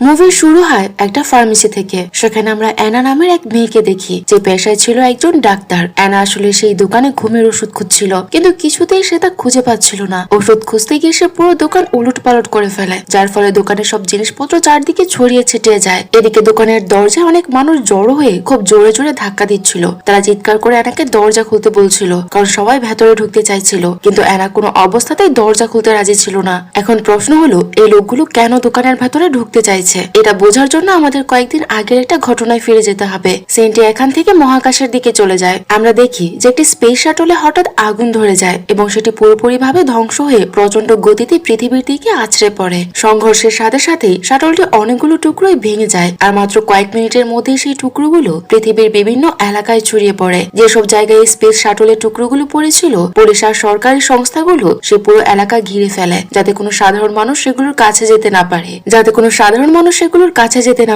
Movie শুরু হয় একটা ফার্মেসি থেকে। সেখানে আমরা অ্যানা নামের এক মেয়েকে দেখি যে পেশায় ছিল একজন ডাক্তার। অ্যানা আসলে সেই দোকানে ঘুমের ওষুধ খুঁজছিল, কিন্তু কিছুতেই সে তা খুঁজে পাচ্ছিল না। ওষুধ খুঁজতে গিয়ে সে পুরো দোকান উলট পালট করে ফেলে, যার ফলে দোকানের সব জিনিসপত্র চারদিকে ছড়িয়ে ছিটিয়ে যায়। এদিকে দোকানের দরজায় অনেক মানুষ জড়ো হয়ে খুব জোরে জোরে ধাক্কা দিচ্ছিল। তারা চিৎকার করে অ্যানাকে দরজা খুলতে বলছিল, কারণ সবাই ভেতরে ঢুকতে চাইছিল, কিন্তু অ্যানা কোনো অবস্থাতেই দরজা খুলতে রাজি ছিল না। এখন প্রশ্ন হলো, এই লোকগুলো কেন দোকানের ভেতরে ঢুকতে চাইছে? এটা বোঝার জন্য আমাদের কয়েকদিন আগের একটা ঘটনায় ফিরে যেতে হবে। সিনটি এখান থেকে মহাকাশের দিকে চলে যায়। আমরা দেখি যে একটি স্পেস শাটলে হঠাৎ আগুন ধরে যায় এবং সেটি পুরোপুরিভাবে ধ্বংস হয়ে প্রচন্ড গতিতে পৃথিবীর দিকে আছড়ে পড়ে। সংঘর্ষের সাথে সাথেই শাটলটি অনেকগুলো টুকরোয় ভেঙে যায়, আর মাত্র কয়েক মিনিটের মধ্যেই সেই টুকরোগুলো পৃথিবীর বিভিন্ন এলাকায় ছড়িয়ে পড়ে। যেসব জায়গায় স্পেস শাটলের টুকরোগুলো পড়েছিল, পুলিশ আর সরকারি সংস্থাগুলো সে পুরো এলাকা ঘিরে ফেলে, যাতে কোনো সাধারণ মানুষ সেগুলোর কাছে যেতে না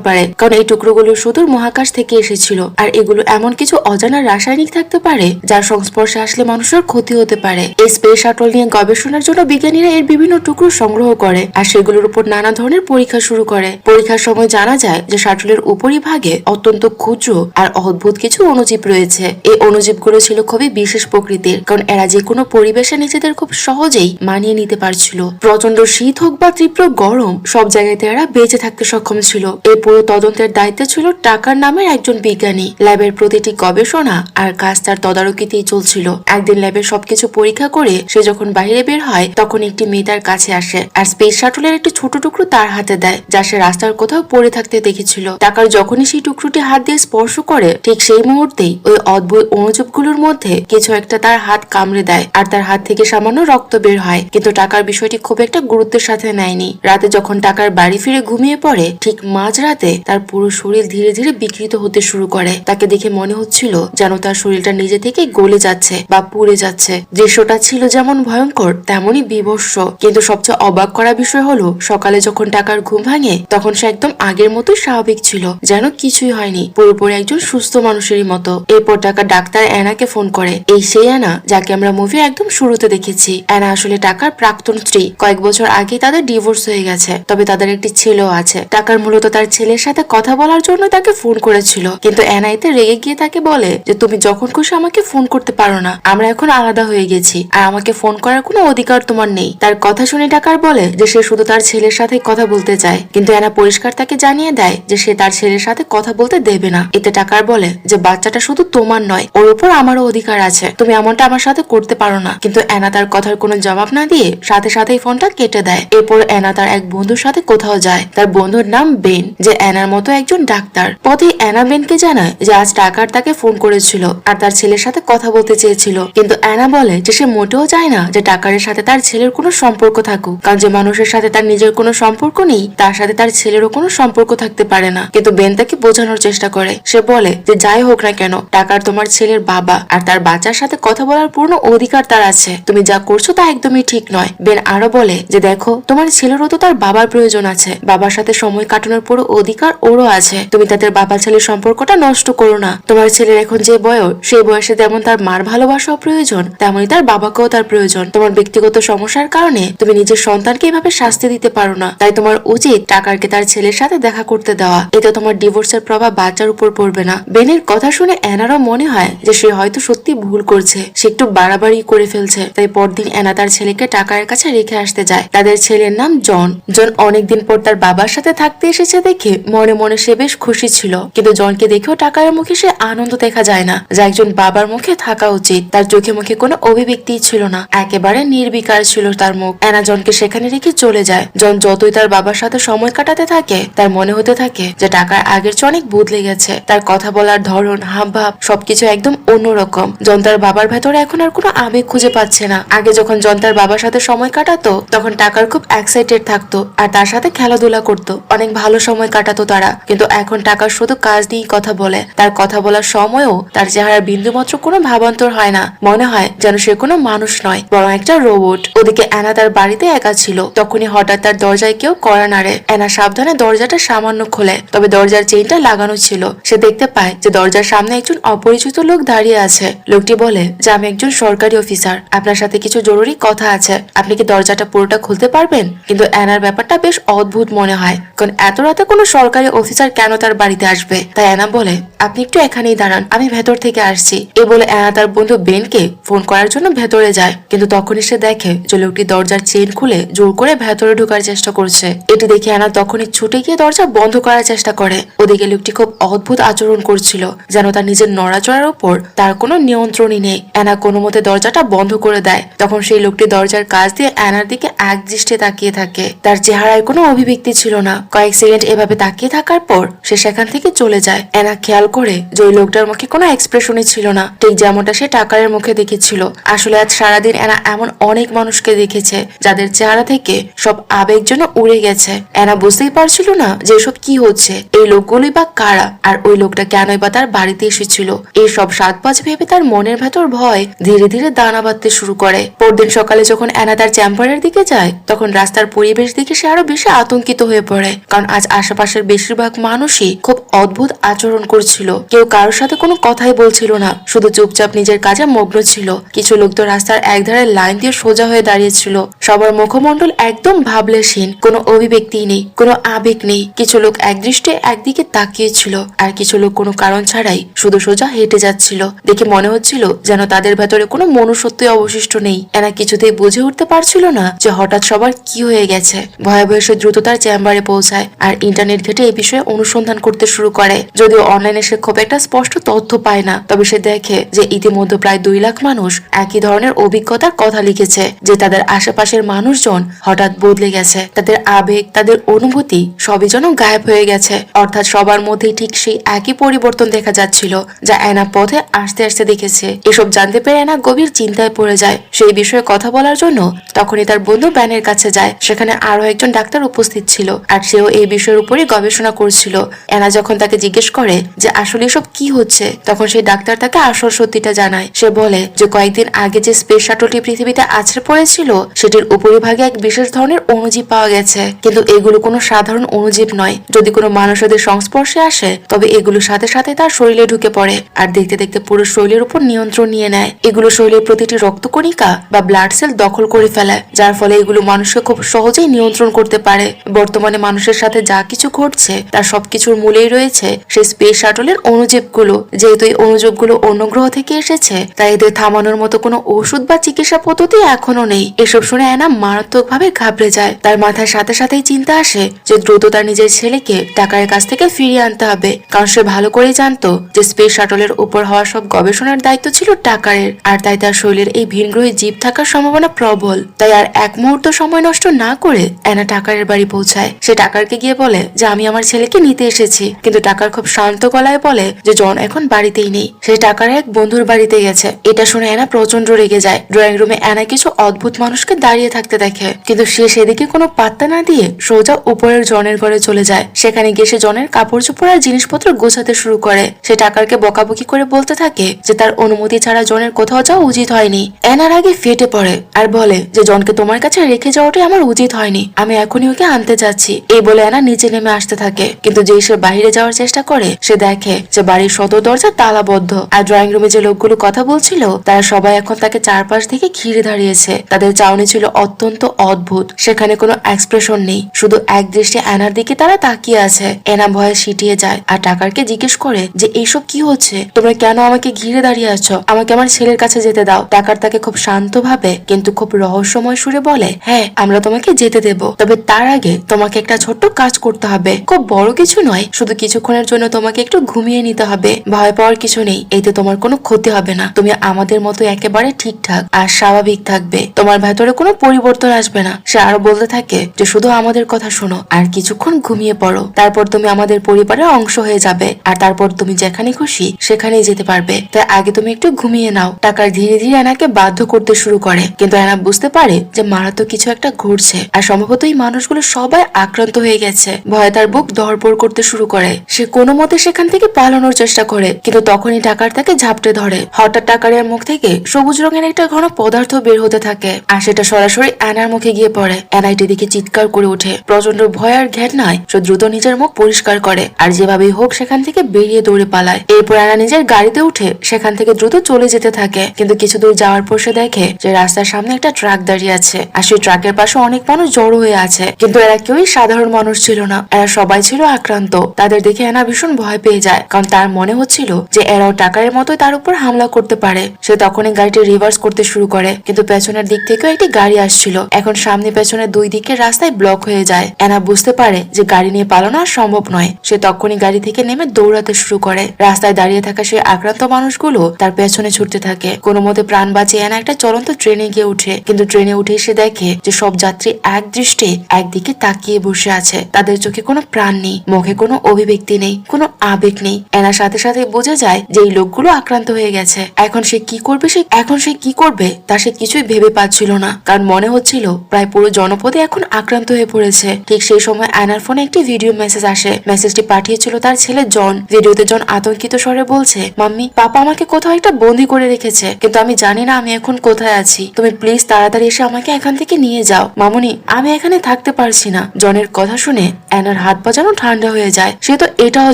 পারে। কারণ এই টুকরোগুলো সুদূর মহাকাশ থেকে এসেছিল, আর এগুলো এমন কিছু অজানা রাসায়নিক থাকতে পারে যার সংস্পর্শে আসলে মানুষের ক্ষতি হতে পারে। এই স্পেস শাটল নিয়ে গবেষণার জন্য বিজ্ঞানীরা এর বিভিন্ন টুকরো সংগ্রহ করে আর সেগুলোর উপর নানা ধরনের পরীক্ষা শুরু করে। পরীক্ষার সময় জানা যায় যে শাটলের উপরিভাগে অত্যন্ত ক্ষুদ্র আর অদ্ভুত কিছু অণুজীব রয়েছে। এই অণুজীবগুলো ছিল খুবই বিশেষ প্রকৃতির, কারণ এরা যে কোনো পরিবেশে নিজেদের খুব সহজেই মানিয়ে নিতে পারছিল। প্রচন্ড শীত হোক বা তীব্র গরম, সব জায়গাতে এরা বেঁচে থাকতে সক্ষম ছিল। এই পুরো তদন্তের দায়িত্ব ছিল টাকার নামের একজন বিজ্ঞানী। ল্যাবের প্রতিটি গবেষণা আর কাজ তার তদারকিতেই চলছিল। একদিন ল্যাবের সবকিছু পরীক্ষা করে সে যখন বাইরে বের হয়, তখন একটি মেয়ে তার কাছে আসে আর স্পেস শাটলের একটি ছোট টুকরো তার হাতে দেয়, যা সে রাস্তার কোথাও পড়ে থাকতে দেখেছিল। টাকার যখনই সেই টুকরোটি হাত দিয়ে স্পর্শ করে, ঠিক সেই মুহূর্তেই ওই অদ্ভুত অণুজীবগুলোর মধ্যে কিছু একটা তার হাত কামড়ে দেয় আর তার হাত থেকে সামান্য রক্ত বের হয়। কিন্তু টাকার বিষয়টি খুব একটা গুরুত্বের সাথে নেয়নি। রাতে যখন টাকার বাড়ি ফিরে ঘুমিয়ে পড়ে, ঠিক মাঝরাতে তার পুরো শরীর ধীরে ধীরে বিকৃত হতে শুরু করে। তাকে দেখে মনে হচ্ছিল যেন তার শরীরটা নিজে থেকে গলে যাচ্ছে বা পুড়ে যাচ্ছে। দৃশ্যটা ছিল যেমন ভয়ঙ্কর তেমনই বিভৎস। কিন্তু সবচেয়ে অবাক করা বিষয় হলো, সকালে যখন টাকার ঘুম ভাঙে, তখন সে একদম আগের মতোই স্বাভাবিক ছিল, যেন কিছুই হয়নি, পুরোপুরি একজন সুস্থ মানুষেরই মতো। এরপর টাকা ডাক্তার অ্যানাকে ফোন করে। এই সেই অ্যানা যাকে আমরা মুভির একদম শুরুতে দেখেছি। অ্যানা আসলে টাকার প্রাক্তন স্ত্রী। কয়েক বছর আগে তাদের ডিভোর্স হয়ে গেছে, তবে তাদের একটি ছেলেও আছে। টাকার মূলত তার ছেলের সাথে কথা বলার জন্য তাকে ফোন করেছিল, কিন্তু অ্যানা এতে রেগে গিয়ে তাকে বলে যে তুমি যখন খুশি আমাকে ফোন করতে পারো না, আমরা এখন আলাদা হয়ে গেছি আর আমাকে ফোন করার কোনো অধিকার তোমার নেই। তার কথা শুনে টাকার বলে যে সে শুধু তার ছেলের সাথে কথা বলতে চায়, কিন্তু অ্যানা পরিষ্কার তাকে জানিয়ে দেয় যে সে তার ছেলের সাথে কথা বলতে দেবে না। এতে টাকার বলে যে বাচ্চাটা শুধু তোমার নয়, ওর উপর আমারও অধিকার আছে, তুমি এমনটা আমার সাথে করতে পারো না। কিন্তু অ্যানা তার কথার কোনো জবাব না দিয়ে সাথে সাথেই ফোনটা কেটে দেয়। এরপর অ্যানা তার এক বন্ধুর সাথে কোথাও যায়। তার বন্ধুর নাম বেন, যে অ্যানার মতো একজন ডাক্তার। পথে অ্যানা বেনকে জানায় যে আজ টাকার তাকে ফোন করেছিল আর তার ছেলের সাথে কথা বলতে চেয়েছিল, কিন্তু অ্যানা বলে যে সে মোটেও চায় না যে টাকারের সাথে তার ছেলের কোনো সম্পর্ক থাকুক, কারণ যে মানুষের সাথে তার নিজের কোনো সম্পর্ক নেই, তার সাথে তার ছেলেরও কোনো সম্পর্ক থাকতে পারে না। কিন্তু বেন তাকে বোঝানোর চেষ্টা করে। সে বলে যে যাই হোক না কেন, টাকার তোমার ছেলের বাবা, আর তার বাচ্চার সাথে কথা বলার পূর্ণ অধিকার তার আছে। তুমি যা করছো তা একদমই ঠিক নয়। বেন আরো বলে যে দেখো, তোমার ছেলেরও তো তার বাবার প্রয়োজন আছে, বাবার সাথে সময় কাটানোর পুরো অধিকার ওরও আছে। তুমি তাদের বাবা ছেলের সম্পর্কটা নষ্ট করো না। তোমার ছেলের এখন যে বয়স, সেই বয়সে যেমন তার মার ভালোবাসাও প্রয়োজন, তেমনই তার বাবাকেও তার প্রয়োজন। তোমার ব্যক্তিগত সমস্যার কারণে তুমি নিজের সন্তানকে এভাবে শাস্তি দিতে পারো না। তাই তোমার উচিত টাকারকে তার ছেলের সাথে দেখা করতে দেওয়া। এতে তোমার ডিভোর্সের প্রভাব বাচ্চার উপর পড়বে না। বেনের কথা শুনে অ্যানারও মনে হয় যে সে হয়তো সত্যি ভুল করছে, সে একটু বাড়াবাড়ি করে ফেলছে। তাই পরদিন অ্যানা তার ছেলেকে টাকার কাছে রেখে আসতে যায়। তাদের ছেলের নাম জন। জন অনেকদিন পর তার বাবার সাথে থাকতে এসেছে দেখে মনে মনে সে বেশ খুশি ছিল, কিন্তু জনকে দেখেও টাকার মুখে সে আনন্দ দেখা যায় না, যা একজন বাবার মুখে থাকা উচিত। তার চোখে মুখে কোনো অভিব্যক্তি ছিল না, একেবারে নির্বিকার ছিল তার মুখ। অ্যানা জনকে সেখানে রেখে চলে যায়। জন যতই তার বাবার সাথে সময় কাটাতে থাকে, তার মনে হতে থাকে যে টাকার আগের চেয়ে অনেক বদলে গেছে। তার কথা বলার ধরন, হাবভাব সবকিছু একদম অন্যরকম। জন তার বাবার ভেতরে এখন আর কোনো আবেগ খুঁজে পাচ্ছে না। আগে যখন জন তার বাবার সাথে সময় কাটাতো, তখন টাকার খুব এক্সাইটেড থাকতো আর তার সাথে খেলাধুলা করতো, অনেক ভালো সময় কাটাতো তারা। কিন্তু এখন টাকার শুধু কাজ নিয়েই কথা বলে। তার কথা বলার সময়ও তার চেহারার বিন্দুমাত্র কোনো ভাবান্তর হয় না। মনে হয় যেন সে কোনো মানুষ নয়, বরং একটা রোবট। ওদিকে অ্যানা তার বাড়িতে একা ছিল। তখনই হঠাৎ তার দরজায় কেউ কড়া নাড়ে। অ্যানা সাবধানে দরজাটা সামান্য খোলে, তবে দরজার চেইনটা লাগানো ছিল। সে দেখতে পায় যে দরজার সামনে একজন অপরিচিত লোক দাঁড়িয়ে আছে। লোকটি বলে যে আমি একজন সরকারি অফিসার, আপনার সাথে কিছু জরুরি কথা আছে, আপনি কি দরজাটা পুরোটা খুলতে পারবেন? কিন্তু অ্যানার ব্যাপারটা বেশ অদ্ভুত মনে হয়। পায়, কারণ এত রাতে কোনো সরকারি অফিসার কেন তার বাড়িতে আসবে। তাই অ্যানা বলে, আপনি একটু এখানেই দাঁড়ান, আমি ভেতর থেকে আসছি। এ বলে অ্যানা তার বন্ধু বেনকে ফোন করার জন্য ভেতরে যায়, কিন্তু তখনই সে দেখে যে লোকটি দরজার চেইন খুলে জোর করে ভেতরে ঢোকার চেষ্টা করছে। এটি দেখে অ্যানা তখনই ছুটে গিয়ে দরজা বন্ধ করার চেষ্টা করে। ওদিকে লোকটি খুব অদ্ভুত আচরণ করছিল, যেন তার নিজের নড়াচড়ার উপর তার কোনো নিয়ন্ত্রণই নেই। অ্যানা কোনো মতে দরজাটা বন্ধ করে দেয়। তখন সেই লোকটি দরজার কাছ দিয়ে অ্যানার দিকে এক দৃষ্টে তাকিয়ে থাকে। তার চেহারায় কোনো অভিব্যক্তি ছিল না। কয়েক সেকেন্ড এভাবে তাকিয়ে থাকার পর সে সেখান থেকে চলে যায়। অ্যানা খেয়াল করে যে ওই লোকটার মুখে কোনো এক্সপ্রেশনই ছিল না, ঠিক যেমনটা সে টাকারের মুখে দেখেছিল। আসলে আজ সারাদিন অ্যানা এমন অনেক মানুষকে দেখেছে যাদের চেহারা থেকে সব আবেগ যেন উড়ে গেছে। অ্যানা বুঝতেই পারছিল না যে এসব কি হচ্ছে, এই লোকগুলোই বা কারা, আর ওই লোকটা কেনই বা তার বাড়িতে এসেছিল। এই সব সাতপাঁচ ভেবে তার মনের ভেতর ভয় ধীরে ধীরে দানা বাঁধতে শুরু করে। পরদিন সকালে যখন অ্যানা তার চেম্বারের দিকে যায়, তখন রাস্তার পরিবেশ দেখে সে আরো বেশি আতঙ্কিত হয়ে পড়ে, কারণ আজ আশেপাশের বেশিরভাগ মানুষই খুব অদ্ভুত আচরণ করছিল। কেউ কারোর সাথে কোনো কথাই বলছিল না, শুধু চুপচাপ নিজের কাজে মগ্ন ছিল। কিছু লোক তো রাস্তার একধারে লাইন দিয়ে সোজা হয়ে দাঁড়িয়েছিল। সবার মুখমণ্ডল একদম ভাবলেশহীন, কোনো অভিব্যক্তি নেই, কোনো আবেগ নেই। কিছু লোক একদৃষ্টে একদিকে তাকিয়েছিল, আর কিছু লোক কোনো কারণ ছাড়াই শুধু সোজা হেঁটে যাচ্ছিল। দেখে মনে হচ্ছিল যেন তাদের ভেতরে কোনো মনুষ্যত্বই অবশিষ্ট নেই। এনা কিছুতেই বুঝে উঠতে পারছিল না যে হঠাৎ সবার কি হয়ে গেছে। ভয়ে ভয়ে সে দ্রুত তার চেম্বারে পৌঁছায় আর ইন্টারনেট ঘেটে এই বিষয়ে অনুসন্ধান করতে শুরু করে। যদিও অনলাইনে সে খুব একটা স্পষ্ট তথ্য পায় না, তবে সে দেখে যে ইতিমধ্যে প্রায় 2 লাখ মানুষ একই ধরনের অভিজ্ঞতার কথা লিখেছে, যে তাদের আশেপাশের মানুষজন হঠাৎ বদলে গেছে। তাদের আবেগ, তাদের অনুভূতি সবই যেন গায়েব হয়ে গেছে। অর্থাৎ সবার মধ্যেই ঠিক সেই একই পরিবর্তন দেখা যাচ্ছিল যা অ্যানা পথে আসতে আসতে দেখেছে। এসব জানতে পেরে অ্যানা গভীর চিন্তায় পড়ে যায়। সেই বিষয়ে কথা বলার জন্য তখনই তার বন্ধু ব্যানের কাছে যায়। সেখানে আরো একজন ডাক্তার উপস্থিত ছিল, আর সেও এই বিষয়ের উপরে গবেষণা করছিল। অ্যানা যখন তাকে জিজ্ঞেস করে যে আসলে এসব কি হচ্ছে, তখন সেই ডাক্তার তাকে আসল সত্যিটা জানায়। সে বলে যে কয়েকদিন আগে যে স্পেস শাটলটি পৃথিবীতে আছড়ে পড়েছিল, সেটির উপরিভাগে এক বিশেষ ধরনের অণুজীব পাওয়া গেছে। কিন্তু এগুলো কোনো সাধারণ অণুজীব নয়। যদি কোনো মানুষ ওদের সংস্পর্শে আসে, তবে এগুলো সাথে সাথে তার শরীরে ঢুকে পড়ে আর দেখতে দেখতে পুরো শরীরের উপর নিয়ন্ত্রণ নিয়ে নেয়। এগুলো শরীরের প্রতিটি রক্তকণিকা বা ব্লাড সেল দখল করে ফেলে, যার ফলে এগুলো মানুষকে খুব সহজেই নিয়ন্ত্রণ করতে পারে। বর্তমানে মানুষের সাথে যা কিছু ঘটছে তার সবকিছুর মূলেই রয়েছে সেই স্পেস শাটলের অণুজীবগুলো। যেহেতু এই অণুজীবগুলো অন্য গ্রহ থেকে এসেছে, তাই এদের থামানোর মতো কোনো ওষুধ বা চিকিৎসা পদ্ধতি এখনো নেই। এসব শুনে অ্যানা মারাত্মকভাবে ঘাবড়ে যায়। তার মাথায় সাথে সাথেই চিন্তা আসে যে দ্রুত তার নিজের ছেলেকে টাকার কাছ থেকে ফিরিয়ে আনতে হবে, কারণ সে ভালো করেই জানতো যে স্পেস শাটলের উপর হওয়া সব গবেষণার দায়িত্ব ছিল টাকারের, আর তাই তার শরীরের এই ভিনগ্রহী জীব থাকার সম্ভাবনা প্রবল। তাই আর এক মুহূর্ত সময় নষ্ট না করে অ্যানা টাকারের বাড়ি পৌঁছায়। সে টাকারকে গিয়ে বলে যে আমি আমার ছেলেকে নিতে এসেছি, কিন্তু টাকার খুব শান্ত গলায় বলে যে জন এখন বাড়িতেই নেই, সে টাকার এক বন্ধুর বাড়িতে গেছে। এটা শুনে অ্যানা প্রচন্ড রেগে যায়। ড্রয়িং রুমে অ্যানা কিছু অদ্ভুত মানুষকে দাঁড়িয়ে থাকতে দেখে, কিন্তু সে সেদিকে কোনো পাত্তা না দিয়ে সোজা উপরের জনের ঘরে চলে যায়। সেখানে গিয়ে সে জনের কাপড় চোপড় আর জিনিসপত্র গোছাতে শুরু করে। সে টাকারকে বকাবকি করে বলতে থাকে যে তার অনুমতি ছাড়া জনের কোথাও যাওয়া উচিত হয়নি। অ্যানার আগে ফেটে পড়ে আর বলে যে জনকে তোমার কাছে রেখে যাওয়াটাই আমার উচিত হয়নি, আমি এখনই ওকে আনতে যাচ্ছি। এই বলে অ্যানা নিচে নেমে আসতে থাকে, কিন্তু যেই সে বাইরে যাওয়ার চেষ্টা করে, সে দেখে যে বাড়ির সদর দরজা তালাবদ্ধ, আর ড্রয়িং রুমে যে লোকগুলো কথা বলছিল তারা সবাই এখন তাকে চারপাশ থেকে ঘিরে দাঁড়িয়েছে। তাদের চাউনি ছিল অত্যন্ত অদ্ভুত। সেখানে কোনো এক্সপ্রেশন নেই, শুধু এক দৃষ্টি অ্যানার দিকে তারা তাকিয়ে আছে। অ্যানা ভয়ে সিটিয়ে যায় আর টাকারকে জিজ্ঞেস করে যে এইসব কি হচ্ছে, তোমরা কেন আমাকে ঘিরে দাঁড়িয়ে আছো, আমাকে আমার ছেলের কাছে যেতে দাও। টাকার তাকে খুব শান্ত ভাবে কিন্তু খুব রহস্যময় সুরে বলে, হ্যাঁ আমরা তোমাকে যেতে দেব, তবে তার আগে তোমাকে একটা ছোট্ট কাজ করতে হবে। খুব বড় কিছু নয়, শুধু কিছুক্ষণের জন্য তোমাকে একটু ঘুমিয়ে নিতে হবে। ভয় পাওয়ার কিছু নেই, এতে তোমার কোনো ক্ষতি হবে না। তুমি আমাদের মতো একেবারে ঠিকঠাক আর স্বাভাবিক থাকবে, তোমার ভেতরে কোনো পরিবর্তন আসবে না। সে আরো বলতে থাকে যে শুধু আমাদের কথা শোনো আর কিছুক্ষণ ঘুমিয়ে পড়ো, তারপর তুমি আমাদের পরিবারের অংশ হয়ে যাবে, আর তারপর তুমি যেখানে খুশি সেখানেই যেতে পারবে। তাই আগে তুমি একটু ঘুমিয়ে নাও। টাকার ধীরে ধীরে অ্যানাকে বাধ্য করতে শুরু করে, কিন্তু অ্যানা বুঝতে পারে যে মারাত্মক কিছু একটা ঘটছে, আর সম্ভবত এই মানুষগুলো সবাই আক্রান্ত হয়ে গেছে। ভয়ে তার বুক ধড়ফড় করতে শুরু করে। সে কোনো মতে সেখান থেকে পালানোর চেষ্টা করে, কিন্তু তখনই টাকার তাকে ঝাপটে ধরে। হঠাৎ টাকারের মুখ থেকে সবুজ রঙের একটা ঘন পদার্থ বের হতে থাকে, আর সেটা সরাসরি অ্যানার মুখে গিয়ে পড়ে। অ্যানা এটি দেখে চিৎকার করে ওঠে। প্রচন্ড ভয় আর ঘেন্নায় সে দ্রুত নিজের মুখ পরিষ্কার করে আর যেভাবেই হোক সেখান থেকে বেরিয়ে দৌড়ে পালায়। এরপর অ্যানা নিজের গাড়িতে উঠে সেখান থেকে দ্রুত চলে যেতে থাকে, কিন্তু কিছু দূর যাওয়ার পর সে দেখে যে রাস্তার সামনে একটা ট্রাক দাঁড়িয়ে আছে, আর সেই ট্রাকের পাশে অনেক মানুষ জড়ো হয়ে আছে, কিন্তু এরা কেউই সাধারণ মানুষ ছিল না, এরা সবাই ছিল আক্রান্ত। তাদের দেখে অ্যানা ভীষণ ভয় পেয়ে যায়, কারণ তার মনে হচ্ছিল যে এরাও টাকারের মতোই তার উপর হামলা করতে পারে। সে তখনই গাড়িটি রিভার্স করতে শুরু করে, কিন্তু পেছনের দিক থেকেও একটি গাড়ি আসছিল। এখন সামনে পেছনে দুই দিকের রাস্তায় ব্লক হয়ে যায়। অ্যানা বুঝতে পারে যে গাড়ি নিয়ে পালানো আর সম্ভব নয়। সে তখনই গাড়ি থেকে নেমে দৌড়াতে শুরু করে। রাস্তায় দাঁড়িয়ে থাকা সেই আক্রান্ত মানুষগুলো তার পেছনে ছুটতে থাকে। কোনো মতে প্রাণ বাঁচিয়ে অ্যানা একটা চলন্ত ট্রেনে গিয়ে উঠে, কিন্তু ট্রেনে উঠে সে দেখে যে সব যাত্রী এক দৃষ্টে একদিকে তাকিয়ে বসে আছে। তাদের চোখে কোনো প্রাণ নেই, মুখে কোনো অভিব্যক্তি নেই, কোনো আবেগ নেই। অ্যানা সাথে সাথে বুঝে যায় যে এই লোকগুলো আক্রান্ত হয়ে গেছে। এখন সে কি করবে তা সে কিছুই ভেবে পাচ্ছিল না, কারণ মনে হচ্ছিল প্রায় পুরো জনপদে এখন আক্রান্ত হয়ে পড়েছে। ঠিক সেই সময় অ্যানার ফোনে একটি ভিডিও মেসেজ আসে। মেসেজটি পাঠিয়েছিল তার ছেলে জন। ভিডিওতে জন আতঙ্কিত স্বরে বলছে, মাম্মি, পাপা আমাকে কোথাও একটা বন্দি করে রেখেছে, কিন্তু আমি জানি না আমি এখন কোথায় আছি। তুমি প্লিজ তাড়াতাড়ি এসে আমাকে এখান থেকে নিয়ে যাও। মামুনি, আমি এখানে থাকতে পারছি না। জনের কথা শুনে অ্যানার হাত পা যেন ঠান্ডা হয়ে যায়। সে তো এটাও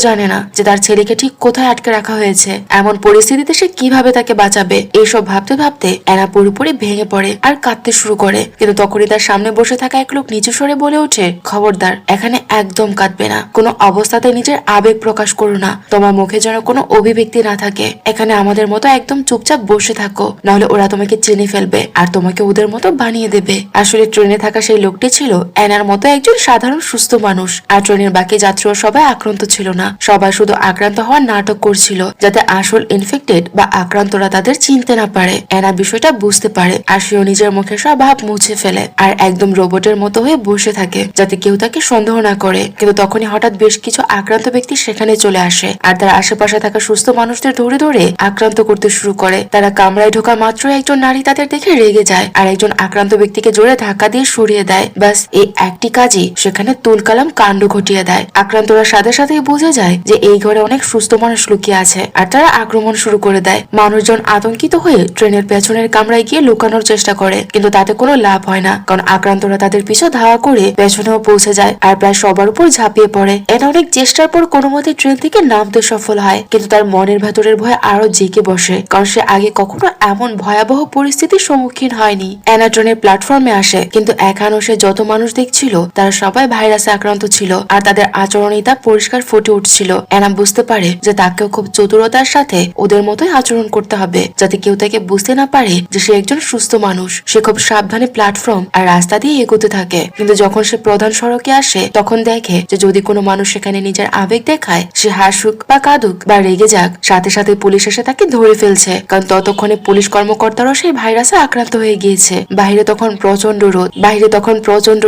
জানে না যে তার ছেলেকে ঠিক কোথায় আটকে রাখা হয়েছে। এমন পরিস্থিতিতে সে কিভাবে তাকে বাঁচাবে। এইসব ভাবতে ভাবতে অ্যানা পুরোপুরি ভেঙে পড়ে আর কাঁদতে শুরু করে। কিন্তু তখনই তার সামনে বসে থাকা এক লোক নিচু স্বরে বলে ওঠে, খবরদার, এখানে একদম কাঁদবে না। কোনো অবস্থাতে নিজের আবেগ প্রকাশ করো না। তোমার মুখে যেন কোনো অভিব্যক্তি না থাকে। এখানে আমাদের মতো একদম চুপচাপ বসে থাকো, নাহলে ওরা তোমাকে চিনে ফেলবে আর তোমাকে ওদের মতো বানিয়ে দেবে। আসলে ট্রেনে থাকা সেই লোকটি ছিল অ্যানার মতো একজন সাধারণ সুস্থ মানুষ। আর ট্রেনের বাকি যাত্রীরা সবাই আক্রান্ত ছিল না। সবাই শুধু আক্রান্ত হওয়ার নাটক করছিল, যাতে আসল ইনফেক্টেড বা আক্রান্তরা তাদের চিনতে না পারে। অ্যানা বিষয়টা বুঝতে পারে আর সেও নিজের মুখে সব ভাব মুছে ফেলে আর একদম রোবটের মতো হয়ে বসে থাকে, যাতে কেউ তাকে সন্দেহ না করে। কিন্তু তখনই হঠাৎ বেশ কিছু আক্রান্ত ব্যক্তি সেখানে চলে আসে আর তার আশেপাশে থাকা সুস্থ মানুষদের ধরে ধরে আক্রান্ত করতে শুরু করে। তারা কামরায় ঢোকা মাত্র একজন নারী তাদের দেখে রেগে যায় আর একজন আক্রান্ত ব্যক্তিকে জোরে ধাক্কা দিয়ে সরিয়ে দেয়। ব্যাস এই একটি কাজই সেখানে তুলকালাম কাণ্ড ঘটিয়ে দেয়। আক্রান্তরা সাথে সাথেই বুঝে যায় যে এই ঘরে অনেক সুস্থ মানুষ লুকিয়ে আছে আর তারা আক্রমণ শুরু করে দেয়। মানুষজন আতঙ্কিত হয়ে ট্রেনের পেছনের কামরায় গিয়ে লুকানোর চেষ্টা করে, কিন্তু তাতে কোনো লাভ হয় না, কারণ আক্রান্তরা তাদের পিছু ধাওয়া করে পেছনেও পৌঁছে যায় আর প্রায় সবার উপর ঝাঁপিয়ে পড়ে। এটা অনেক চেষ্টার পর কোনো মতে ট্রেন থেকে নামতে সফল হয়, কিন্তু তার মনের ভেতরের ভয় আরো জেগে বসে, কারণ সে আগে কখনো এমন ভয়াবহ পরিস্থিতির সম্মুখীন হয়নি। অ্যানা ট্রেনের প্ল্যাটফর্মে আসে, কিন্তু এখনো সে যত মানুষ দেখছিল তারা সবাই ভাইরাসে আক্রান্ত ছিল আর তাদের আচরণেই তা পরিষ্কার ফুটে উঠছিল। অ্যানা বুঝতে পারে যে তাকেও খুব চতুরতার সাথে ওদের মতোই আচরণ করতে হবে, যাতে কেউ তাকে বুঝতে না পারে যে সে একজন সুস্থ মানুষ। সে খুব সাবধানে প্ল্যাটফর্ম আর রাস্তা দিয়ে এগোতে থাকে, কিন্তু যখন সে প্রধান সড়কে আসে তখন দেখে যে যদি কোনো মানুষ সেখানে নিজের আবেগ দেখায়, সে হাসুক বা কাঁদুক বা রেগে যাক, সাথে সাথে পুলিশ এসে তাকে ধরে ফেলছে, কারণ ততক্ষণে পুলিশ কর্মকর্তারাও সেই ভাইরাসে আক্রান্ত হয়ে গিয়েছে। বাইরে তখন প্রচন্ড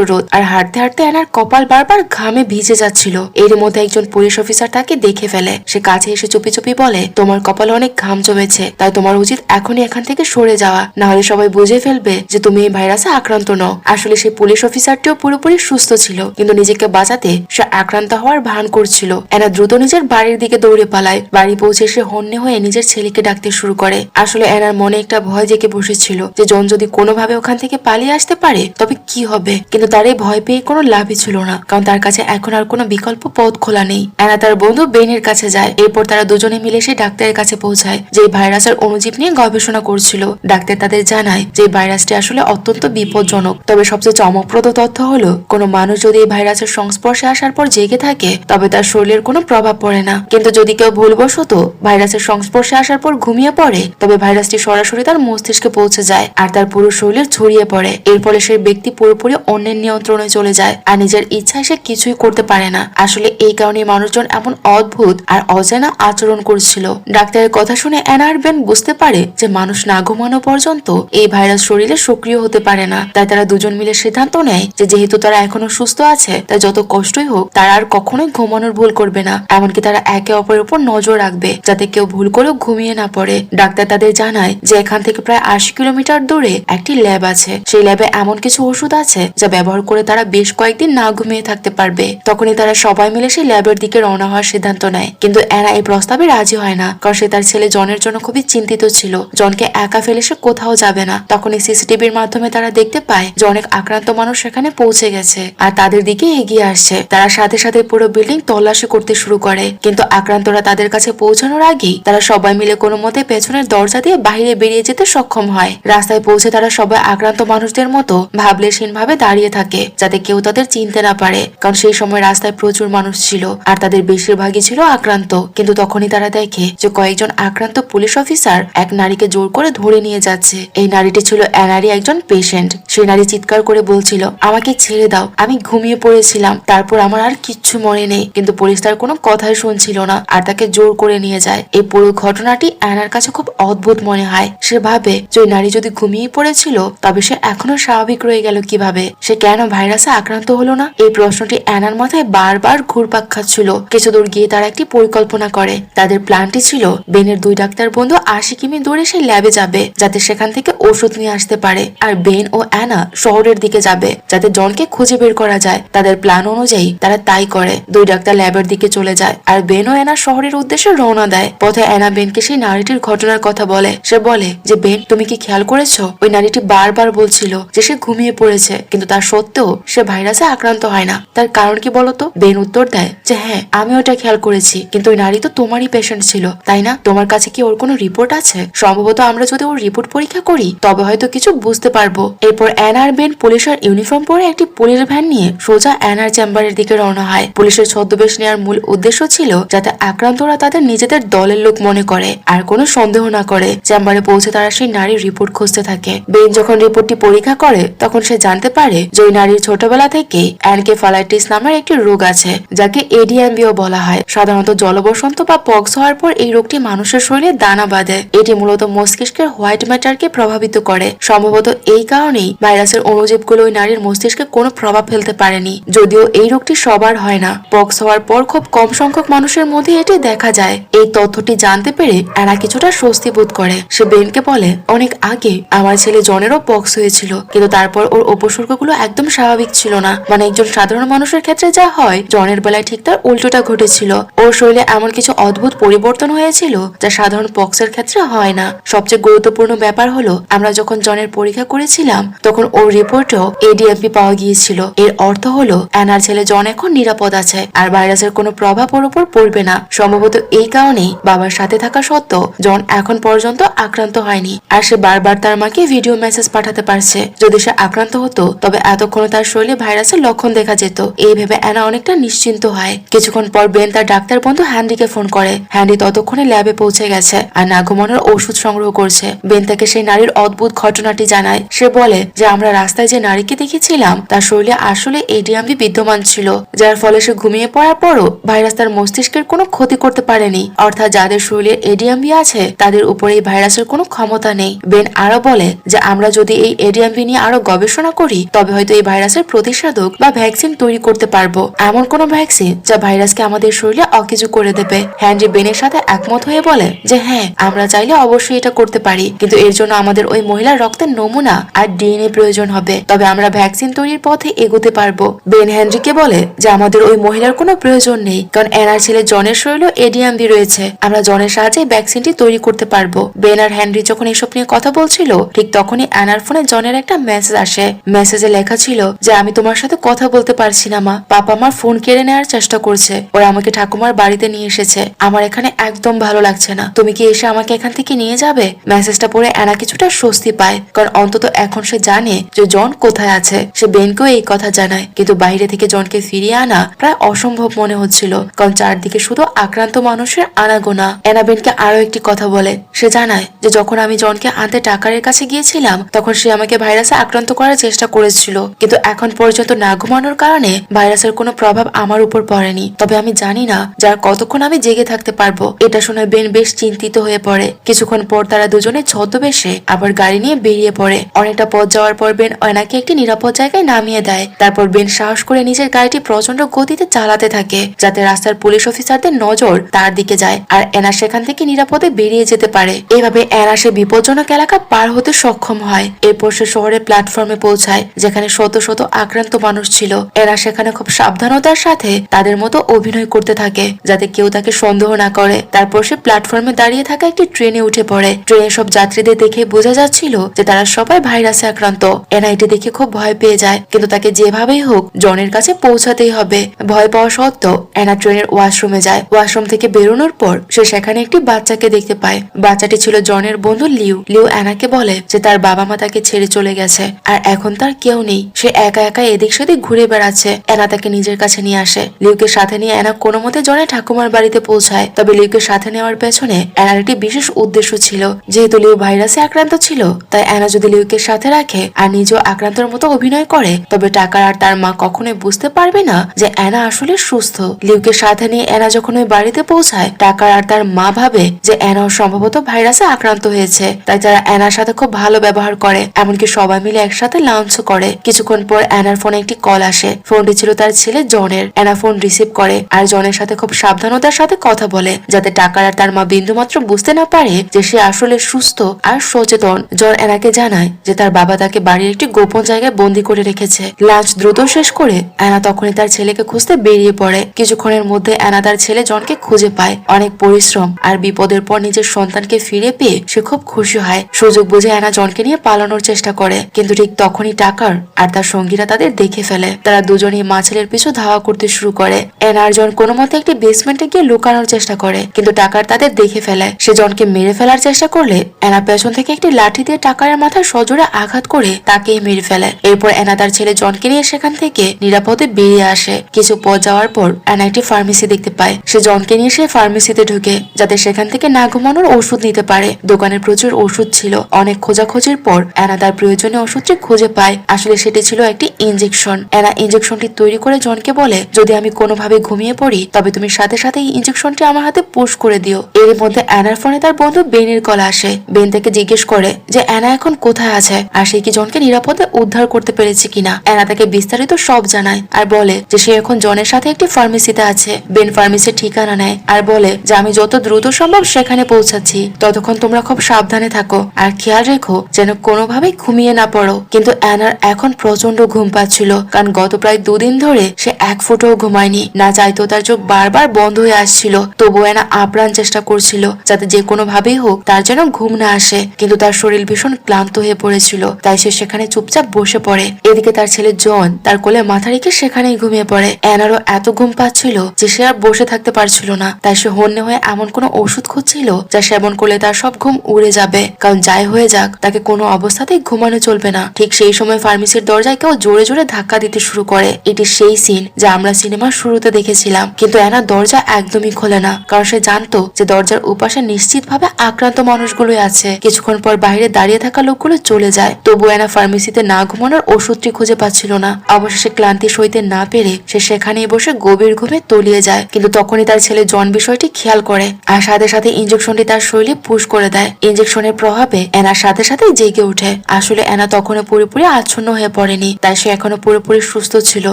রোদ আর হাঁটতে হাঁটতে অ্যানার কপাল বারবার ঘামে ভিজে যাচ্ছিল। এর মধ্যে একজন পুলিশ অফিসার তাকে দেখে ফেলে। সে কাছে এসে চুপি চুপি বলে, তোমার কপালে অনেক ঘাম জমেছে, তাই তোমার উচিত এখনই এখান থেকে সরে যাওয়া, না হলে সবাই বুঝে ফেলবে যে তুমি এই ভাইরাসে আক্রান্ত নও। আসলে সেই পুলিশ অফিসারটিও পুরোপুরি সুস্থ ছিল, কিন্তু নিজেকে বাঁচাতে সে আক্রান্ত হওয়ার ভান করছিল। অ্যানা দ্রুত নিজের বাড়ির দিকে দৌড়ে পালায়। বাড়ি পৌঁছে সে হন্যে হয়ে নিজের ছেলেকে ডাকতে শুরু করে। আসলে অ্যানার মনে একটা ভয় জেগে বসেছিল যে জন যদি কোনোভাবে ওখান থেকে পালিয়ে আসতে পারে তবে কি হবে, কিন্তু তার এই ভয় পেয়ে কোনো লাভই ছিল না, কারণ তার কাছে এখন আর কোনো বিকল্প পথ খোলা নেই। অ্যানা তার বন্ধু বেনের কাছে যায়। এরপর তারা দুজনে মিলে সেই ডাক্তারের কাছে পৌঁছায়, যে ভাইরাসের অণুজীব নিয়ে গবেষণা করছিল। ডাক্তার তাদের জানায় যে ভাইরাসটি আসলে অত্যন্ত বিপজ্জনক, তবে সবচেয়ে চমকপ্রদ তথ্য হলো কোনো মানুষ যদি এই ভাইরাসের সংস্পর্শে আসার পর জেগে থাকে তবে তার শরীরের কোনো প্রভাব পড়ে না, কিন্তু যদি কেউ ভুলবশত ভাইরাসের সংস্পর্শে আসার পর ঘুমিয়ে পড়ে তবে ভাইরাসটি সরাসরি তার মস্তিষ্কে পৌঁছে যায় আর তার পুরো শরীরে ছড়িয়ে পড়ে। এর ফলে সেই ব্যক্তি পুরোপুরি অন্যের নিয়ন্ত্রণে চলে যায় আর নিজের ইচ্ছায় সে কিছুই করতে পারে না। আসলে এই কারণে মানুষজন এমন অদ্ভুত আর অজানা আচরণ করছিল। ডাক্তারের কথা শুনে অ্যানা আর বেন বুঝতে পারে যে মানুষ না ঘুমানো পর্যন্ত এই ভাইরাস শরীরে সক্রিয় হতে পারে না। তাই তারা দুজন মিলে সিদ্ধান্ত নেয় যে যেহেতু তারা এখনো সুস্থ আছে, তাই যত কষ্টই হোক তারা আর কখনোই ঘুমানোর ভুল করবে না। এমনকি তারা একে অপরের উপর নজর রাখবে যাতে কেউ ভুল করেও ঘুমিয়ে না পড়ে। ডাক্তার তাদের জানায় যে এখান থেকে প্রায় 80 কিলোমিটার দূরে একটি ল্যাব আছে। সেই ল্যাবে এমন কিছু ওষুধ আছে যা ব্যবহার করে তারা বেশ কয়েকদিন না ঘুমিয়ে থাকতে পারবে। তখনই তারা সবাই মিলে সেই ল্যাবের দিকে রওনা হওয়ার সিদ্ধান্ত নেয়, কিন্তু অ্যানা এই প্রস্তাবে রাজি হয় না, কারণ সে তার ছেলে জনের জন্য খুবই চিন্তিত ছিল। জনকে একা ফেলে সে কোথাও যাবে না। তখনই সিসিটিভির মাধ্যমে তারা দেখতে পায় যে অনেক আক্রান্ত মানুষ সেখানে পৌঁছে গেছে আর তাদের দিকে এগিয়ে আসছে। তারা সাথে সাথে পুরো বিল্ডিং তল্লাশি করতে শুরু করে, কিন্তু আক্রান্তরা তাদের কাছে পৌঁছানোর আগেই তারা সবাই মিলে কোনো মতে পেছনের দরজা দিয়ে বাইরে বেরিয়ে যেতে সক্ষম হয়। রাস্তায় পৌঁছে তারা সবাই আক্রান্ত মানুষদের মতো ভাবলেশহীন ভাবে দাঁড়িয়ে থাকে, যাতে কেউ তাদের ওদের চিনতে না পারে, কারণ সেই সময় রাস্তায় প্রচুর মানুষ ছিল আর তাদের বেশিরভাগই ছিল আক্রান্ত। কিন্তু তখনই তারা দেখে যে কয়েকজন আক্রান্ত পুলিশ অফিসার এক নারীকে জোর করে ধরে নিয়ে যাচ্ছে। এই নারীটি ছিল অ্যানারই একজন পেশেন্ট। সেই নারী চিৎকার করে বলছিল, আমাকে ছেড়ে দাও, আমি ঘুমিয়ে পড়েছিলাম, তারপর আমার আর কিচ্ছু মনে নেই। কিন্তু পুলিশ তার কোনো কথাই শুনছিল না আর তাকে জোর করে নিয়ে যায়। এই পুরো ঘটনাটি অ্যানার কাছে খুব অদ্ভুত মনে হয়। সে ভাবে যে ওই নারী যদি ঘুমিয়ে পড়েছিল তবে সে এখনো স্বাভাবিক রয়ে গেল কিভাবে? সে কেন ভাইরাসে আক্রান্ত হলো না? এই প্রশ্নটি অ্যানার মাথায় বারবার ঘুরপাক খাচ্ছিল। কিছু দূর গিয়ে তারা একটি পরিকল্পনা করে। তাদের প্ল্যানটি ছিল বেনের 2 ডাক্তার বন্ধু 80 কিমি দূরে সেই ল্যাবে যাবে যাতে সেখান থেকে ওষুধ নিয়ে আসতে পারে, আর বেন ও অ্যানা শহরের দিকে যাবে যাতে জনকে খুঁজে বের করা যায়। তাদের প্ল্যান অনুযায়ী তারা তাই করে। 2 ডাক্তার ল্যাবের দিকে চলে যায় আর বেন ও অ্যানা শহরের উদ্দেশ্যে রওনা দেয়। পথে অ্যানা বেনকে সেই নারীটির ঘটনার কথা বলে। সে বলে যে বেন, তুমি কি খেয়াল করেছো ওই নারীটি বারবার বলছিল যে সে ঘুমিয়ে পড়েছে, কিন্তু তার সত্ত্বেও সে ভাইরাসে আক্রান্ত হয় না। তার কারণ কি বলতো? বেন উত্তর দেয় যে হ্যাঁ, আমি ওটা খেয়াল করেছি, কিন্তু ওই নারী তো তোমারই পেশেন্ট ছিল, তাই না? তোমার কাছে কি ওর কোনো রিপোর্ট আছে? সম্ভবত আমরা যদি ওর রিপোর্ট পরীক্ষা করি তবে হয়তো কিছু বুঝতে পারবো। এরপর অ্যানা আর বেন পুলিশের ইউনিফর্ম পরে একটি পুলিশ ভ্যান নিয়ে সোজা অ্যানার চেম্বারের দিকে রওনা হয়। পুলিশের ছদ্মবেশ নেওয়ার মূল উদ্দেশ্য ছিল যাতে আক্রান্তরা তাদের নিজেদের দলের লোক মনে করে আর কোনো সন্দেহ না করে। চেম্বারে পৌঁছে তারা সেই নারীর রিপোর্ট খুঁজতে থাকে। বেন যখন রিপোর্টটি পরীক্ষা করে তখন সে জানতে পারে যে ওই নারীর ছোটবেলা থেকে এনকেফালাইটিস নামের একটি রোগ আছে, যাকে এডিএমবিও বলা হয়। সাধারণত জলবসন্ত বা পক্স হওয়ার পর এই রোগটি মানুষের শরীরে দানা বাঁধে। এটি মূলত মস্তিষ্কের হোয়াইট ম্যাটারকে প্রভাবিত করে। সম্ভবত এই কারণেই ভাইরাসের অণুজীবগুলো ওই নারীর মস্তিষ্কে কোনো প্রভাব ফেলতে পারেনি। যদিও এই রোগটি সবার হয় না, পক্স হওয়ার পর খুব কম সংখ্যক মানুষের মধ্যে এটি দেখা যায়। এই তথ্যটি জানতে পেরে অ্যানা কিছুটা স্বস্তি বোধ করে। সে বেনকে বলে, অনেক আগে আমার ছেলে জনেরও পক্স হয়েছিল, কিন্তু তারপর ওর উপসর্গগুলো একদম স্বাভাবিক ছিল না। মানে একজন সাধারণ মানুষের ক্ষেত্রে যা হয় জনের বেলায় ঠিক তার উল্টোটা ঘটেছিল। ওর শরীরে এমন কিছু অদ্ভুত পরিবর্তন হয়েছিল যা সাধারণ পক্সের ক্ষেত্রে হয় না। সবচেয়ে গুরুত্বপূর্ণ ব্যাপার হলো আমরা যখন জনের পরীক্ষা করেছিলাম তখন ওর রিপোর্টেও এডিএমপি পাওয়া গিয়েছিল। এর অর্থ হলো অ্যানার ছেলে জন এখন নিরাপদ আছে আর ভাইরাসের কোনো প্রভাব ওর উপর পড়বে না। সম্ভবত এই কারণেই বাবার সাথে থাকা সত্ত্বেও জন এখন পর্যন্ত আক্রান্ত হয়নি আর সে বারবার তার মাকে ভিডিও মেসেজ পাঠাতে পারছে। যদি সে আক্রান্ত হতো তবে এতক্ষণে তার শরীরে ভাইরাসের লক্ষণ দেখা যেত। এই ভেবে অ্যানা অনেকটা নিশ্চিন্ত হয়। কিছুক্ষণ পর বেন তার ডাক্তার বন্ধু হ্যান্ডিকে ফোন করে। হ্যান্ডি ততক্ষণে ল্যাবে পৌঁছে গেছে আর না ঘুমানোর ওষুধ সংগ্রহ করছে। বেন তাকে সেই নারীর অদ্ভুত ঘটনাটি জানায়। সে বলে যে আমরা রাস্তায় যে নারীকে দেখেছিলাম তার শরীরে আসলে এডিএমবি বিদ্যমান ছিল, যার ফলে সে ঘুমিয়ে পড়ার পরও ভাইরাস তার মস্তিষ্কের কোনো ক্ষতি করতে পারেনি। অর্থাৎ যাদের শরীরে এডিএমবি আছে তাদের উপরে এই ভাইরাসের কোনো ক্ষমতা নেই। বেন আরো বলে যে আমরা যদি এই এডিএমবি নিয়ে আরো গবেষণা করি তবে হয়তো এই ভাইরাসের প্রতিষেধক বা ভ্যাকসিন তৈরি করতে পারবো, এমন কোন ভ্যাকসিন যা ভাইরাসকে আমাদের শরীরে অকেজু করে দেবে। হ্যান্ডি বেনের সাথে একমত হয়ে বলে যে হ্যাঁ, আমরা চাইলে অবশ্যই এটা করতে পারি, কিন্তু এর জন্য আমাদের ওই মহিলার রক্তের নমুনা আর ডিএনএ প্রয়োজন হবে, তবে আমরা ভ্যাকসিন তৈরির পথে এগোতে পারবো। বেন হেনরিকে বলে যে আমাদের ওই মহিলার কোনো প্রয়োজন নেই, কারণ এনার ছেলে জনের শরীরে এডিএমবি রয়েছে, আমরা জনের সাহায্যে ভ্যাকসিনটি তৈরি করতে পারবো। বেন আর হেনরি যখন এসব নিয়ে কথা বলছিল ঠিক তখনই অ্যানার ফোনে জনের একটা মেসেজ আসে। মেসেজে লেখা ছিল যে আমি তোমার সাথে কথা বলতে পারছি না মা, পাপা আমার ফোন কেড়ে নেওয়ার চেষ্টা করছে, ওরা আমাকে ঠাকুমার বাড়িতে নিয়ে এসেছে, আমার এখানে একদম ভালো লাগছে না, তুমি কি এসে আমাকে এখান থেকে নিয়ে যাবে? মেসেজটা পড়ে অ্যানা কিছুটা স্বস্তি পায়, কারণ অন্তত এখন সে জানে যে জন কোথায় আছে। সে বেনকেও এই কথা জানায়, কিন্তু বাইরে থেকে জনকে ফিরিয়ে আনা প্রায় অসম্ভব মনে হচ্ছিল, কারণ চারদিকে শুধু আক্রান্ত মানুষের আনাগোনা। অ্যানা বেনকে আরো একটি কথা বলে। সে জানায় যে যখন আমি জনকে আনতে টাকারের কাছে গিয়েছিলাম তখন সে আমাকে ভাইরাসে আক্রান্ত করার চেষ্টা করেছিল, কিন্তু এখন পর্যন্ত না ঘুমানোর কারণে ভাইরাসের কোনো প্রভাব আমার উপর পড়েনি, তবে আমি জানি না যার কতক্ষণ আমি জেগে থাকতে পারবো। এটা শুনে বেন বেশ চিন্তিত হয়ে পড়ে। কিছুক্ষণ পর তারা দুজনে ছদ্মবেশে আবার গাড়ি নিয়ে বেরিয়ে পড়ে। অনেকটা পথ যাওয়ার পর বেন অয়নাকে একটি নিরাপদ জায়গায় নামিয়ে দেয়। তারপর বেন সাহস করে নিজের গাড়িটি প্রচন্ড গতিতে চালাতে থাকে যাতে রাস্তার পুলিশ অফিসারদের নজর তার দিকে যায় আর এনা সেখান থেকে নিরাপদে বেরিয়ে যেতে পারে। এভাবে এনা সে বিপজ্জনক এলাকা পার হতে সক্ষম হয়। এরপর সে শহরের প্ল্যাটফর্মে পৌঁছায় যেখানে শত শত আক্রান্ত মানুষ ছিল। এরা সেখানে খুব সাবধানতার সাথে তাদের মতো অভিনয় করতে থাকে যাতে কেউ তাকে সন্দেহ না করে। তারপর সে প্ল্যাটফর্মে দাঁড়িয়ে থাকা একটি ট্রেনে উঠে পড়ে। ট্রেনে সব যাত্রীদের দেখে বোঝা যাচ্ছিল যে তারা সবাই ভাইরাসে আক্রান্ত। এনা এটি দেখে খুব ভয় পেয়ে যায়, কিন্তু তাকে যেভাবেই হোক জনের কাছে পৌঁছাতেই হবে। ভয় পাওয়া সত্ত্বেও এনা ট্রেনের ওয়াশরুমে যায়। ওয়াশরুম থেকে বেরোনোর পর সে সেখানে একটি বাচ্চাকে দেখতে পায়। বাচ্চাটি ছিল জনের বন্ধু লিউ। লিউ এনাকে বলে যে তার বাবা মা তাকে ছেড়ে চলে গেছে আর এখন তার কেউ নেই, সে একা একা এদিকে এদিক সেদিক ঘুরে বেড়াচ্ছে। অ্যানা তাকে নিজের কাছে নিয়ে আসে। লিউকে সাথে নিয়ে অ্যানা কোনো মতে জনের ঠাকুমার বাড়িতে পৌঁছায়। তবে লিউকে সাথে নেওয়ার পেছনে অ্যানার একটি বিশেষ উদ্দেশ্য ছিল। যেহেতু লিউ ভাইরাসে আক্রান্ত ছিল, তাই অ্যানা যদি লিউকে সাথে রাখে আর নিজেও আক্রান্তর মতো অভিনয় করে, তবে টাকার আর তার মা কখনোই বুঝতে পারবে না যে অ্যানা আসলে সুস্থ। লিউকে সাথে নিয়ে অ্যানা যখন ওই বাড়িতে পৌঁছায়, টাকার আর তার মা ভাবে যে অ্যানাও সম্ভবত ভাইরাসে আক্রান্ত হয়েছে, তাই তারা অ্যানার সাথে খুব ভালো ব্যবহার করে, এমনকি সবাই মিলে একসাথে লাঞ্চও করে। কিছুক্ষণ পর অ্যানার ফোনে একটি কল আসে। ফোনটি ছিল তার ছেলে জনের। অ্যানা ফোন রিসিভ করে আর জনের সাথে খুব সাবধানতার সাথে কথা বলে, যাতে টাকার আর তার মা বিন্দুমাত্র বুঝতে না পারে যে সে আসলে সুস্থ আর সচেতন। জন অ্যানাকে জানায় যে তার বাবা তাকে বাড়ির একটি গোপন জায়গায় বন্দি করে রেখেছে। লাঞ্চ দ্রুত শেষ করে অ্যানা তখনই তার ছেলেকে খুঁজতে বেরিয়ে পড়ে। কিছুক্ষণের মধ্যে অ্যানা তার ছেলে জনকে খুঁজে পায়। অনেক পরিশ্রম আর বিপদের পর নিজের সন্তানকে ফিরে পেয়ে সে খুব খুশি হয়। সুযোগ বুঝে অ্যানা জনকে নিয়ে পালানোর চেষ্টা করে, কিন্তু ঠিক তখনই টাকার আর তার সঙ্গীরা তাদের দেখে ফেলে। তারা দুজনেই মাছেলের পিছু ধাওয়া করতে শুরু করে। অ্যানা আর জন কোনো মতে একটি বেসমেন্টে গিয়ে লুকানোর চেষ্টা করে, কিন্তু টাকার তাদের দেখে ফেলে। সে জনকে মেরে ফেলার চেষ্টা করলে অ্যানা পেছন থেকে একটি লাঠি দিয়ে টাকার মাথায় সজোরে আঘাত করে তাকেই মেরে ফেলে। এরপর অ্যানা তার ছেলে জনকে নিয়ে সেখান থেকে নিরাপদে বেরিয়ে আসে। কিছু পথ যাওয়ার পর অ্যানা একটি ফার্মেসি দেখতে পায়। সে জনকে নিয়ে সে ফার্মেসিতে ঢুকে, যাতে সেখান থেকে না ঘুমানোর ওষুধ নিতে পারে। দোকানে প্রচুর ওষুধ ছিল। অনেক খোঁজাখুঁজির পর অ্যানা তার প্রয়োজনীয় ওষুধটি খুঁজে পায়। আসলে সেটি ছিল একটি ইনজেকশন। অ্যানা ইনজেকশনটি তৈরি করে জনকে বলে, যদি আমি কোনোভাবে ঘুমিয়ে পড়ি তবে তুমি সাথে সাথে এই ইনজেকশনটি আমার হাতে পুশ করে দিও। এর মধ্যে অ্যানার ফোনে তার বন্ধু বেনের কল আসে। বেন তাকে জিজ্ঞেস করে যে অ্যানা এখন কোথায় আছে আর সে কি জনকে নিরাপদে উদ্ধার করতে পেরেছে কিনা। অ্যানা তাকে বিস্তারিত সব জানায় আর বলে যে সে এখন জনের সাথে একটি ফার্মেসিতে আছে। বেন ফার্মেসির ঠিকানা নেয় আর বলে যে আমি যত দ্রুত সম্ভব সেখানে পৌঁছাচ্ছি, ততক্ষণ তোমরা খুব সাবধানে থাকো আর খেয়াল রেখো যেন কোনোভাবেই ঘুমিয়ে না পড়ো। কিন্তু অ্যানার এখন প্রচন্ড ঘুম পাচ্ছিল, কারণ গত প্রায় 2 দিন ধরে সে এক ফুটও ঘুমায়নি। না চাইতেও তার চোখ বারবার বন্ধ হয়ে আসছিল, তবু অ্যানা আপ্রাণ চেষ্টা করছিল যাতে যে কোনো ভাবেই হোক তার যেন ঘুম না আসে। কিন্তু তার শরীর ভীষণ ক্লান্ত হয়ে পড়েছিল, তাই সে সেখানে চুপচাপ বসে পড়ে। এদিকে তার ছেলে জন তার কোলে মাথা রেখে সেখানেই ঘুমিয়ে পড়ে। অ্যানারও এত ঘুম পাচ্ছিল যে সে আর বসে থাকতে পারছিল না, তাই সে হন্যে হয়ে এমন কোনো ওষুধ খুঁজছিল যা সেবন করলে তার সব ঘুম উড়ে যাবে। কারণ যাই হয়ে যাক, তাকে কোনো অবস্থাতেই ঘুমানো চলবে না। ঠিক সেই সময় ফার্মেসির দরজায় কেউ জোরে জোরে ধাক্কা দিতে শুরু করে। এটি সেই সিন যা আমরা সিনেমার শুরুতে দেখেছিলাম। কিন্তু অ্যানা দরজা একদমই খোলে না, কারণ সে জানতো যে দরজার উপাশে নিশ্চিতভাবে আক্রান্ত মানুষগুলোই আছে। কিছুক্ষণ পর বাইরে দাঁড়িয়ে থাকা লোকগুলো চলে যায়। তবু অ্যানা ফার্মেসিতে না ঘুমানোর ওষুধটি খুঁজে পাচ্ছিল না। অবশেষে ক্লান্তি সইতে না পেরে সে সেখানেই বসে গভীর ঘুমে তলিয়ে যায়। কিন্তু তখনই তার ছেলে জন বিষয়টি খেয়াল করে আর সাথে সাথে ইনজেকশনটি তার শরীরে পুশ করে দেয়। ইনজেকশনের প্রভাবে অ্যানার সাথে সাথে জেগে ওঠে। আসলে অ্যানা তখনও পুরোপুরি আচ্ছন্ন হয়ে পড়েনি, তাই সে এখনো পুরোপুরি সুস্থ ছিল।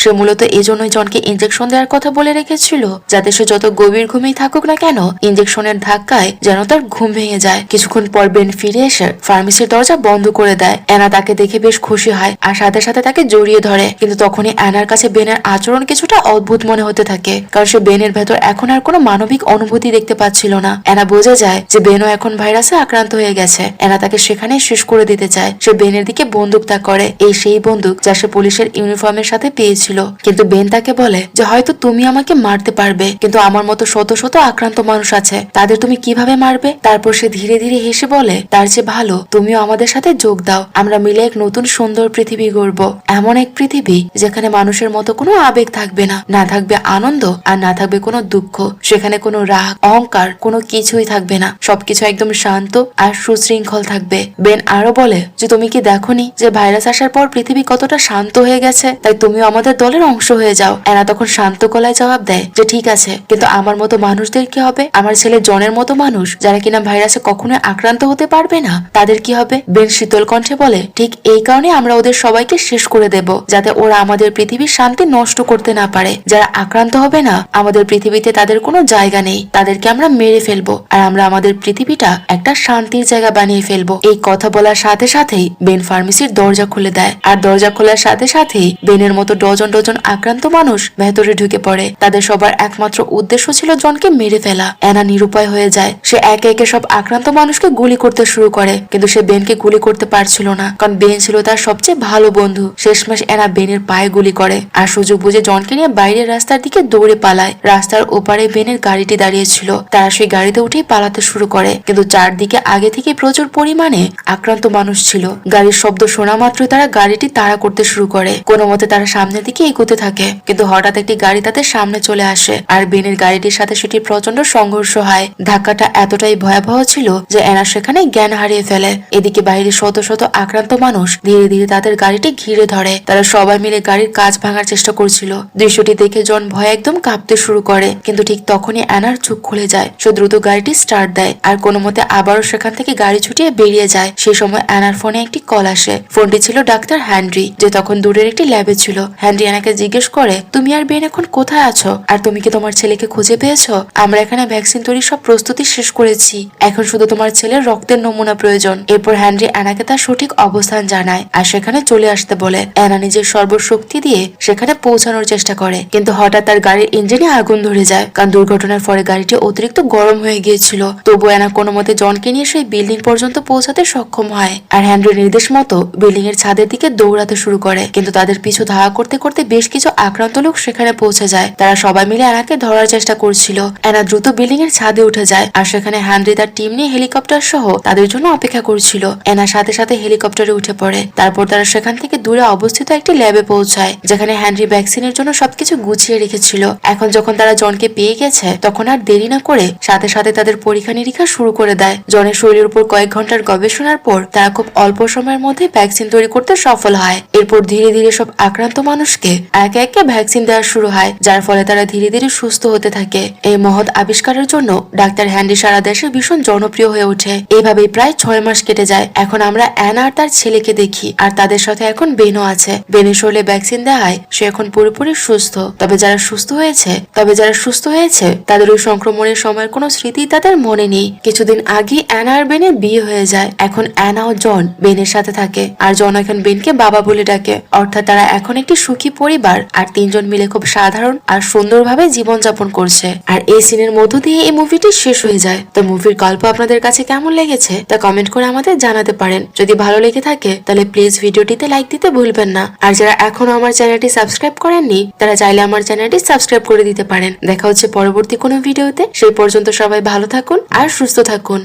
সে মূলত এজন্যই জনকে ইনজেকশন দেওয়ার কথা বলে রেখেছিল, যাতে সে যত গভীর ঘুমেই থাকুক না কেন, ইনজেকশনের ধাক্কায় যেন তার ঘুম ভেঙে যায়। কিছুক্ষণ পর বেন ফিরে এসে ফার্মেসির দরজা বন্ধ করে দেয়। অ্যানা তাকে দেখে বেশ খুশি হয় আর সাথে সাথে তাকে জড়িয়ে ধরে। কিন্তু তখনই অ্যানার কাছে বেনের আচরণ কিছুটা অদ্ভুত মনে হতে থাকে, কারণ সে বেনের ভেতর এখন আর কোনো মানবিক অনুভূতি দেখতে পাচ্ছিল না। অ্যানা বোঝা যায় যে বেনও এখন ভাইরাসে আক্রান্ত হয়ে গেছে। অ্যানা তাকে সেখানে শেষ করে দিতে চায়। সে বেনের দিকে বন্দুক তাক করে, এই সেই বন্দুক যা সে পুলিশের ইউনিফর্মের সাথে পেয়েছিল। কিন্তু বেন তাকে বলে যে হয়তো তুমি আমাকে মারতে পারবে, কিন্তু আমার মতো শত শত আক্রান্ত মানুষ আছে, তাদের তুমি কিভাবে মারবে? তারপর সে ধীরে ধীরে হেসে বলে, তার চেয়ে ভালো তুমিও আমাদের সাথে যোগ দাও। আমরা মিলে এক নতুন সুন্দর পৃথিবী গড়ব, এমন এক পৃথিবী যেখানে মানুষের মতো কোনো আবেগ থাকবে না, না থাকবে আনন্দ আর না থাকবে কোনো দুঃখ। সেখানে কোনো রাগ অহংকার কোনো কিছুই থাকবে না, সবকিছু একদম শান্ত আর সুশৃঙ্খল থাকবে। বেন আরো বলে যে তুমি কি দেখোনি যে ভাইরাস আসার পর পৃথিবী কতটা শান্ত হয়ে গেছে, তাই তুমিও আমাদের দলের অংশ হয়ে যাও। অ্যানা তখন শান্ত গলায় জবাব দেয় যে ঠিক আছে, কিন্তু আমার মতো মানুষদের কি হবে? আমার ছেলে জনের মতো মানুষ যারা কিনা ভাইরাসে কখনোই আক্রান্ত হতে পারবে না, তাদের কি হবে? বেন শীতল কণ্ঠে বলে, ঠিক এই কারণে আমরা ওদের সবাইকে শেষ করে দেব, যাতে ওরা আমাদের পৃথিবীর শান্তি নষ্ট করতে না পারে। যারা আক্রান্ত হবে না, আমাদের পৃথিবীতে তাদের কোনো জায়গা নেই, তাদেরকে আমরা মেরে ফেলবো আর আমরা আমাদের পৃথিবীটা একটা শান্তির জায়গা বানিয়ে ফেলবো। এই কথা বলার সাথে সাথেই বেন ফার্মেসির দরজা খুলে দেয় আর দরজা খোলার সাথে সাথেই বেনের মতো ডজন ডজন আক্রান্ত মানুষ ভেতরে ঢুকে পড়ে। তাদের সবার একমাত্র উদ্দেশ্য ছিল জনকে মেরে ফেলা। অ্যানা নিরুপায় হয়ে যায়। সে একে একে সব আক্রান্ত মানুষকে গুলি করতে শুরু করে, কিন্তু সে বেনকে গুলি করতে পারছিল না, কারণ বেন ছিল তার সবচেয়ে ভালো বন্ধু। শেষমেশ অ্যানা বেনের পায়ে গুলি করে আর সুযোগ বুঝে জনকে নিয়ে বাইরের রাস্তার দিকে দৌড়ে পালায়। রাস্তার ওপারে বেনের গাড়িটি দাঁড়িয়েছিল, তারা সেই গাড়িতে উঠেই পালাতে শুরু করে, কিন্তু চারদিকে আগে থেকে প্রচুর পরিমাণে আক্রান্ত মানুষ ছিল। গাড়ির শব্দ শোনা মাত্রই তারা গাড়িটি তাড়া করতে শুরু করে। করে। কোনো মতে তারা সামনের দিকে এগোতে থাকে, কিন্তু হঠাৎ একটি গাড়ি তাদের সামনে চলে আসে আর বেনের গাড়িটির সাথে সেটি প্রচন্ড সংঘর্ষ হয়। ধাক্কাটা এতটাই ভয়াবহ ছিল যে অ্যানা সেখানে জ্ঞান হারিয়ে ফেলে। এদিকে বাইরে শত শত আক্রান্ত মানুষ ধীরে ধীরে তাদের গাড়িটি ঘিরে ধরে। তারা সবাই মিলে গাড়ির কাঁচ ভাঙার চেষ্টা করছিল। দৃশ্যটি দেখে জন ভয়ে একদম কাঁপতে শুরু করে, কিন্তু ঠিক তখনই অ্যানার চোখ খুলে যায়। সে দ্রুত গাড়িটি স্টার্ট দেয় আর কোনো মতে আবারও সেখান থেকে গাড়ি ছুটিয়ে বেরিয়ে যায়। সেই সময় অ্যানার ফোনে একটি কল আসে। ফোনটি ছিল ডাক্তার হেনরি, যে তখন দূরের একটি ল্যাবে ছিল। হেনরি অ্যানাকে জিজ্ঞেস করে, তুমি আর বেন এখন কোথায় আছো, আর তুমি কি তোমার ছেলেকে খুঁজে পেয়েছো? আমরা এখানে ভ্যাকসিন তৈরির সব প্রস্তুতি শেষ করেছি, এখন শুধু তোমার ছেলের রক্তের নমুনা প্রয়োজন। এরপর হেনরি অ্যানাকে তার সঠিক অবস্থান জানায় আর সেখানে চলে আসতে বলে। অ্যানা নিজের সর্বশক্তি দিয়ে সেখানে পৌঁছানোর চেষ্টা করে, কিন্তু হঠাৎ তার গাড়ির ইঞ্জিনে আগুন ধরে যায়, কারণ দুর্ঘটনার পরে গাড়িটি অতিরিক্ত গরম হয়ে গিয়েছিল। তবু অ্যানা কোনো মতে জনকে নিয়ে সেই বিল্ডিং পর্যন্ত পৌঁছাতে সক্ষম হয় আর হেনরির নির্দেশ মতো বিল্ডিং এর ছাদের দিকে দৌড়াতে শুরু করে। কিন্তু তাদের পিছু ধাওয়া করতে করতে বেশ কিছু আক্রান্ত লোক সেখানে পৌঁছে যায়। তারা সবাই মিলে অ্যানাকে ধরার চেষ্টা করছিল। অ্যানা দ্রুত বিল্ডিং এর ছাদে উঠে যায় আর সেখানে হেনরি তার টিম নিয়ে হেলিকপ্টার সহ তাদের জন্য অপেক্ষা করছিল। অ্যানা সাথে সাথে হেলিকপ্টারে উঠে পড়ে। তারপর তারা সেখান থেকে দূরে অবস্থিত একটি ল্যাবে পৌঁছায়, যেখানে হেনরি ভ্যাকসিনের জন্য সবকিছু গুছিয়ে রেখেছিল। এখন যখন তারা জনকে পেয়ে গেছে, তখন আর দেরি না করে সাথে সাথে তাদের পরীক্ষা নিরীক্ষা শুরু করে দেয়। জনের শরীরের উপর কয়েক ঘন্টার গবেষণার পর তারা খুব অল্প সময়ের মধ্যে ভ্যাকসিন তৈরি করতে সফল হয়। এরপর ধীরে ধীরে সব আক্রান্ত মানুষকে একে একে ভ্যাকসিন দেওয়া শুরু হয়, যার ফলে তারা ধীরে ধীরে সুস্থ হতে থাকে। এই মহৎ আবিষ্কারের জন্য ডাক্তার হেনরি সারা দেশে ভীষণ জনপ্রিয় হয়ে ওঠে। এইভাবেই প্রায় 6 মাস কেটে যায়। এখন আমরা অ্যানা আর তার ছেলেকে দেখি, আর তাদের সাথে এখন বেনও আছে। বেনের শরীরে ভ্যাকসিন দেওয়ায় সে এখন পুরোপুরি সুস্থ। তবে যারা সুস্থ হয়েছে তাদের ওই সংক্রমণের সময়ের কোনো স্মৃতি তাদের মনে নেই। কিছুদিন আগে অ্যানা আর বেনের বিয়ে হয়ে যায়। এখন অ্যানা ও জন বেনের সাথে থাকে, আর জন এখন বেনকে বাবা বলে ডাকে। অর্থাৎ তারা এখন একটি সুখী পরিবার, আর তিনজন মিলে খুব সাধারণ আর সুন্দরভাবে জীবনযাপন করছে। আর এই সিনের মধ্য দিয়ে এই মুভিটি শেষ হয়ে যায়। তো মুভির গল্প আপনাদের কাছে কেমন লেগেছে তা কমেন্ট করে আমাদের জানাতে পারেন। যদি ভালো লেগে থাকে তাহলে প্লিজ ভিডিওটিতে লাইক দিতে ভুলবেন না। আর যারা এখনো আমার চ্যানেলটি সাবস্ক্রাইব করেননি, তারা চাইলে আমার চ্যানেলটি সাবস্ক্রাইব করে দিতে পারেন। দেখা হচ্ছে পরবর্তী কোনো ভিডিওতে। সেই পর্যন্ত সবাই ভালো থাকুন আর সুস্থ থাকুন।